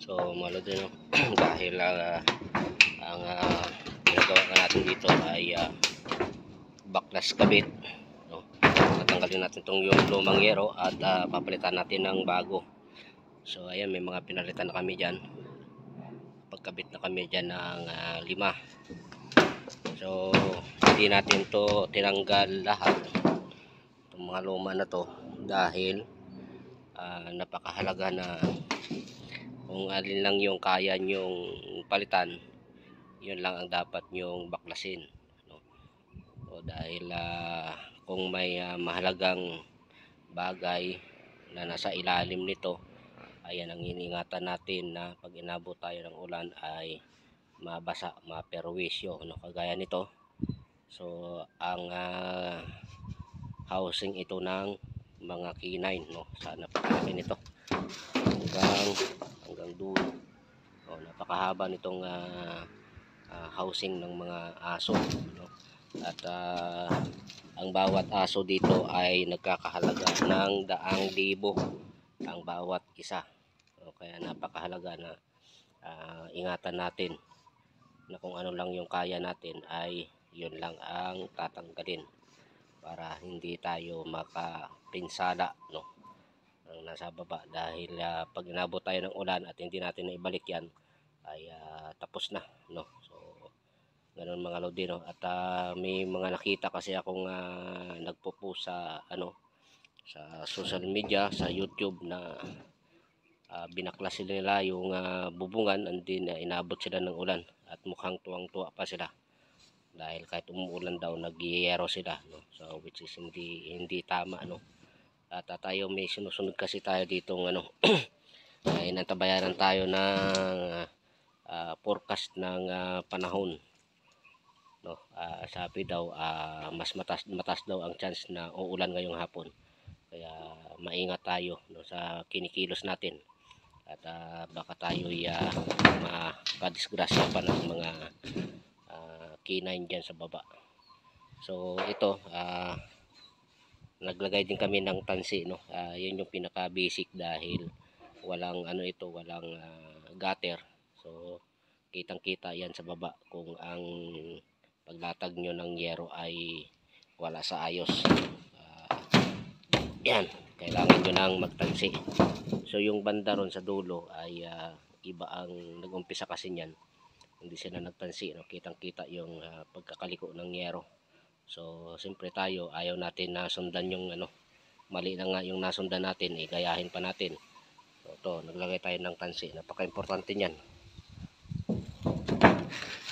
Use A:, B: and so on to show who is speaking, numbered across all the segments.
A: So malo din no? Dahil ang ginagawa na natin dito ay baklas kabit, no? Tatanggalin natin itong yung lumang yero at papalitan natin ng bago. So ayan, may mga pinalitan na kami dyan, pagkabit na kami dyan ng 5. So hindi natin to tinanggal lahat itong mga luma na to dahil napakahalaga na kung alin lang yung kaya nyong palitan, yun lang ang dapat nyong baklasin, no? O dahil kung may mahalagang bagay na nasa ilalim nito, ayan ang iningatan natin na pag inabot tayo ng ulan ay mabasa, maperwisyo, no? Kagaya nito. So ang housing ito ng mga K9, no? Sana pagkakin nito hanggang dulo. O, napakahaba nitong housing ng mga aso, no? At ang bawat aso dito ay nagkakahalaga ng 100,000 ang bawat isa. O, kaya napakahalaga na ingatan natin na kung ano lang yung kaya natin ay yun lang ang tatanggalin para hindi tayo makapinsala, no, ang nasa baba. Dahil pag inabot tayo ng ulan at hindi natin na ibalik yan ay tapos na, no. So ganun mga lodi, no. At may mga nakita kasi akong nagpo-post sa sa social media, sa YouTube, na binaklas nila yung bubungan and then inabot sila ng ulan at mukhang tuwang-tuwa pa sila dahil kahit umuulan daw nagyayero sila, no. So which is hindi tama, no. At tayo may sinusunod kasi tayo dito ay natabayaran tayo ng forecast ng panahon, no. Sabi daw mas matas daw ang chance na uulan ngayong hapon, kaya maingat tayo, no, sa kinikilos natin at baka tayo makadisgrasya pa ng mga K9 dyan sa baba. So ito naglagay din kami ng tansi, no. Yun yung pinaka basic dahil walang walang gutter. So kitang kita yan sa baba kung ang paglatag nyo ng yero ay wala sa ayos. Yan, kailangan nyo nang magtansi. So yung banda ron sa dulo ay iba ang nag-umpisa kasi nyan, hindi sila nagtansi, no. Kitang kita yung pagkakaliko ng yero. So siyempre tayo ayaw natin na sundan yung mali na nga yung nasundan natin, gayahin pa natin. So ito, naglagay tayo ng tansi, napaka-importante niyan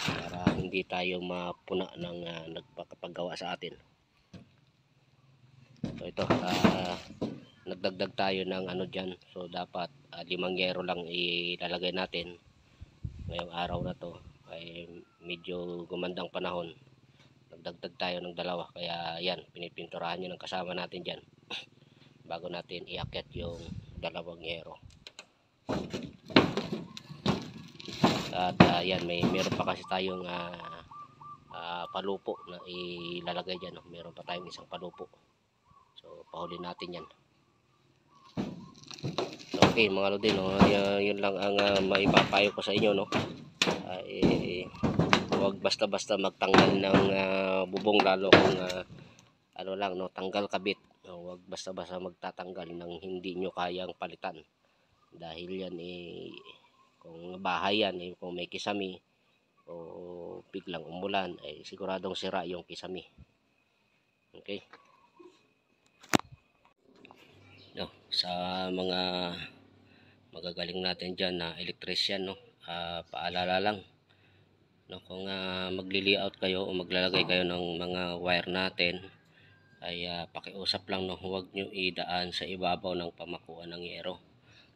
A: para hindi tayo mapuna ng nagpapagawa sa atin. So ito, nagdagdag tayo ng dyan. So dapat 5 yero lang ilalagay natin ngayong araw na to, ay medyo gumandang panahon. Nagdagdag tayo ng 2, kaya yan, pinipinturahan nyo ng kasama natin dyan bago natin iakyat yung 2 yero. At yan, meron pa kasi tayong palupo na ilalagay dyan, no? Meron pa tayong isang palupo, so pahuli natin yan. Okay mga lodi, no, yun lang ang maipapayo ko sa inyo, no. Huwag basta-basta magtanggal ng bubong, lalo kung lang, no, tanggal kabit. Huwag basta-basta magtatanggal ng hindi nyo kayang palitan, dahil yan kung bahay yan, kung may kisami o biglang umulan, ay siguradong sira yung kisami. Okay, no, sa mga magagaling natin dyan na electrician, no, paalala lang, no, kung magli-layout kayo o maglalagay kayo ng mga wire natin, ay pakiusap lang, no, huwag nyo idaan sa ibabaw ng pamakuan ng yero.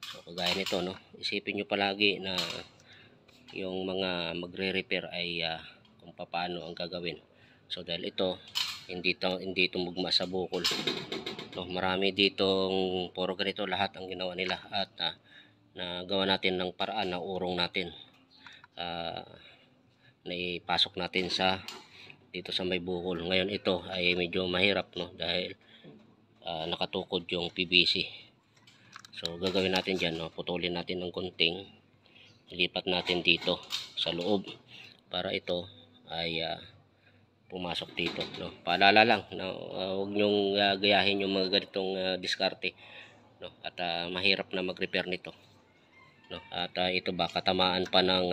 A: So kagaya nito, no, isipin nyo palagi na yung mga magre-repair ay kung paano ang gagawin. So dahil ito hindi tumugma sa bukol, no, marami ditong puro ganito lahat ang ginawa nila, at nagawa natin ng paraan na urong natin, na ipasok natin dito sa may bukol. Ngayon ito ay medyo mahirap, no, dahil nakatukod yung PVC. So gagawin natin dyan, no, putulin natin ng konting ilipat natin dito sa loob para ito ay pumasok dito, no? Paalala lang, no? Huwag nyong gayahin yung mga ganitong diskarte, no? At mahirap na mag-repair nito, no? At ito baka tamaan pa ng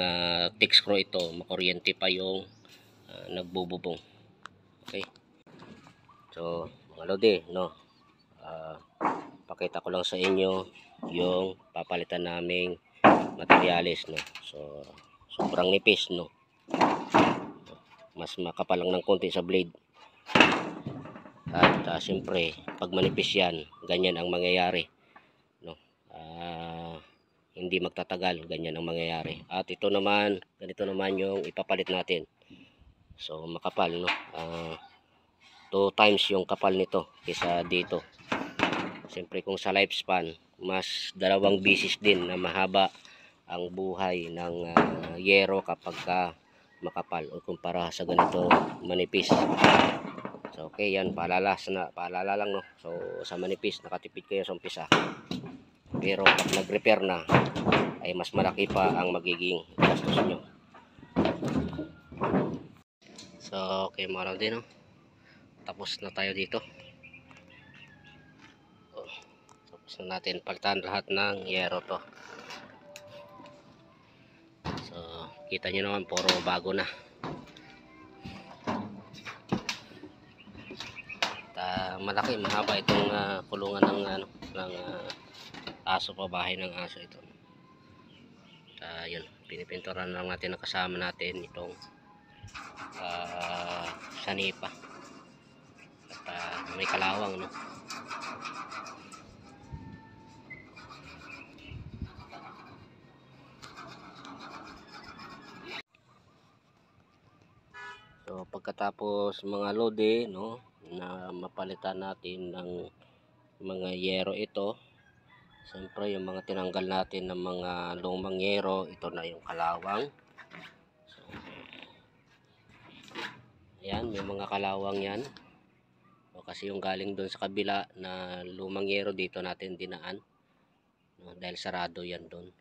A: thick screw ito, makuryente pa yung nagbububong. Okay, so mga lodi, no, pakita ko lang sa inyo yung papalitan naming materialis, no. So sobrang nipis, no, mas makapal lang ng konti sa blade. At siyempre pag manipis yan, ganyan ang mangyayari, no. Hindi magtatagal, ganyan ang mangyayari. At ito naman, ganito naman yung ipapalit natin. So makapal, no, 2 times yung kapal nito kaysa dito. Siyempre kung sa lifespan, mas 2 bisis din na mahaba ang buhay ng yero kapag makapal o kumpara sa ganito manipis. So okay, yan, paalala lang, no. So sa manipis nakatipid kayo sa umpisa, pero pag nag-repair na ay mas malaki pa ang magiging gastos nyo. So okay mga lodi, no, tapos na tayo dito. Tapos na natin palitan lahat ng yero to. So kita nyo naman, puro bago na. At malaki, mahaba itong kulungan ng aso, pa bahay ng aso ito. Yun, pinipinturan lang natin na kasama natin itong sanipa at may kalawang, no. So pagkatapos mga lodi, no, na mapalitan natin ng mga yero ito, siyempre yung mga tinanggal natin ng mga lumang yero, ito na yung kalawang. So, ayan, may mga kalawang yan. So, kasi yung galing doon sa kabila na lumang yero, dito natin dinaan, no, dahil sarado yan doon.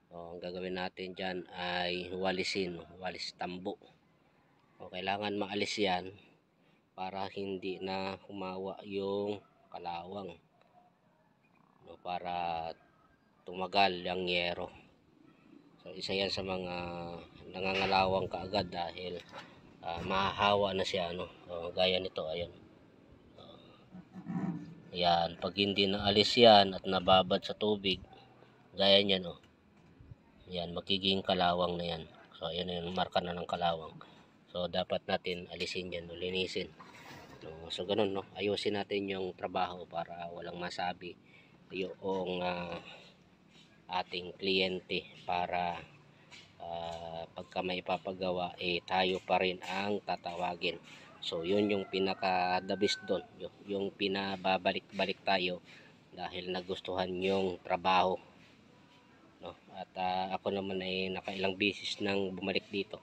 A: So ang gagawin natin dyan ay walisin, walis tambo. O, kailangan maalis yan para hindi na humawa yung kalawang, no, para tumagal yung yero. So isa yan sa mga nangangalawang kaagad dahil mahahawa na siya, no. So, gaya nito, ayan. Yan, pag hindi naalis yan at nababad sa tubig, gaya niyan, no, yan, magiging kalawang na yan. So ayan yung marka na ng kalawang. So dapat natin alisin yan, linisin. So ganun, no, ayusin natin yung trabaho para walang masabi yung ating kliyente, para pagka may ipapagawa tayo pa rin ang tatawagin. So yun yung pinaka the best doon, yung pinababalik-balik tayo dahil nagustuhan yung trabaho, no. At ako naman ay nakailang beses nang bumalik dito.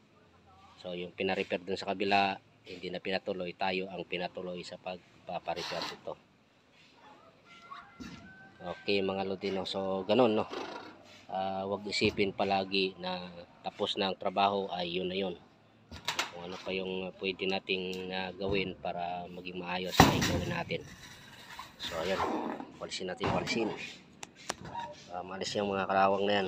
A: So yung pina-repair dun sa kabila, hindi na pinatuloy, tayo ang pinatuloy sa pagpaparepair dito. Okay mga lodino, so ganun, no. Wag isipin palagi na tapos na ang trabaho ay yun na yun. Kung ano pa yung pwede nating gawin para maging maayos ay gawin natin. So ayan, walisin natin, walisin. Maalis yung mga kalawang na yan.